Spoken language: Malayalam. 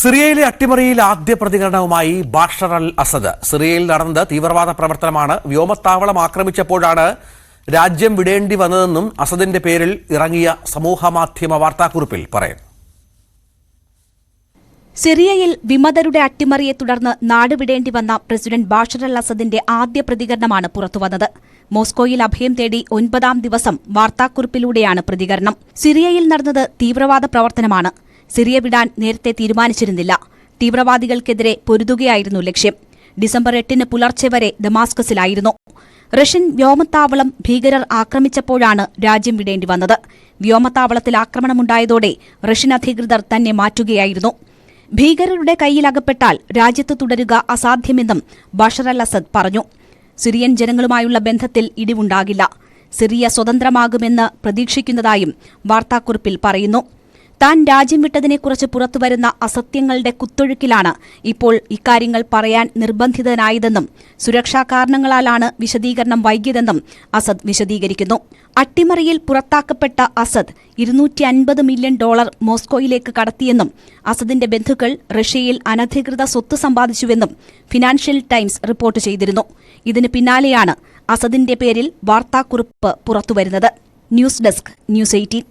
സിറിയയിലെ അട്ടിമറിയിൽ ആദ്യ പ്രതികരണവുമായി ബാഷർ അൽ അസദ്. സിറിയയിൽ നടന്നത് തീവ്രവാദ പ്രവർത്തനമാണ്. വ്യോമത്താവളം ആക്രമിച്ചപ്പോഴാണ് രാജ്യം വിടേണ്ടി വന്നതെന്നും അസദിന്റെ പേരിൽ ഇറങ്ങിയ സമൂഹമാധ്യമ വാർത്താക്കുറിപ്പിൽ പറയുന്നു. സിറിയയിൽ വിമതരുടെ അട്ടിമറിയെ തുടർന്ന് നാടുവിടേണ്ടി വന്ന പ്രസിഡന്റ് ബാഷർ അൽ അസദിന്റെ ആദ്യ പ്രതികരണമാണ് പുറത്തുവന്നത്. മോസ്കോയിൽ അഭയം തേടി 9ാം ദിവസം വാർത്താക്കുറിപ്പിലൂടെയാണ് പ്രതികരണം. സിറിയയിൽ നടന്നത് തീവ്രവാദ പ്രവർത്തനമാണ്. സിറിയ വിടാൻ നേരത്തെ തീരുമാനിച്ചിരുന്നില്ല. തീവ്രവാദികൾക്കെതിരെ പൊരുതുകയായിരുന്നു ലക്ഷ്യം. ഡിസംബർ 8 പുലർച്ചെ വരെ ദമാസ്കസിലായിരുന്നു. റഷ്യൻ വ്യോമത്താവളം ഭീകരർ ആക്രമിച്ചപ്പോഴാണ് രാജ്യം വിടേണ്ടി വന്നത്. വ്യോമത്താവളത്തിൽ ആക്രമണമുണ്ടായതോടെ റഷ്യൻ അധികൃതർ തന്നെ മാറ്റുകയായിരുന്നു. ഭീകരരുടെ കൈയിലകപ്പെട്ടാൽ രാജ്യത്ത് തുടരുക അസാധ്യമെന്നും ബാഷർ അൽ അസദ് പറഞ്ഞു. സിറിയൻ ജനങ്ങളുമായുള്ള ബന്ധത്തിൽ ഇടിവുണ്ടാകില്ല. സിറിയ സ്വതന്ത്രമാകുമെന്ന് പ്രതീക്ഷിക്കുന്നതായും വാർത്താക്കുറിപ്പിൽ പറയുന്നു. താൻ രാജ്യം വിട്ടതിനെക്കുറിച്ച് പുറത്തുവരുന്ന അസത്യങ്ങളുടെ കുത്തൊഴുക്കിലാണ് ഇപ്പോൾ ഇക്കാര്യങ്ങൾ പറയാൻ നിർബന്ധിതനായതെന്നും സുരക്ഷാ കാരണങ്ങളാലാണ് വിശദീകരണം വൈകിയതെന്നും അസദ് വിശദീകരിക്കുന്നു. അട്ടിമറിയിൽ പുറത്താക്കപ്പെട്ട അസദ് $250 മില്യൺ മോസ്കോയിലേക്ക് കടത്തിയെന്നും അസദിന്റെ ബന്ധുക്കൾ റഷ്യയിൽ അനധികൃത സ്വത്ത് സമ്പാദിച്ചുവെന്നും ഫിനാൻഷ്യൽ ടൈംസ് റിപ്പോർട്ട് ചെയ്തിരുന്നു. ഇതിന് പിന്നാലെയാണ് അസദിന്റെ പേരിൽ വാർത്താക്കുറിപ്പ് പുറത്തുവരുന്നത്. News desk, news 18.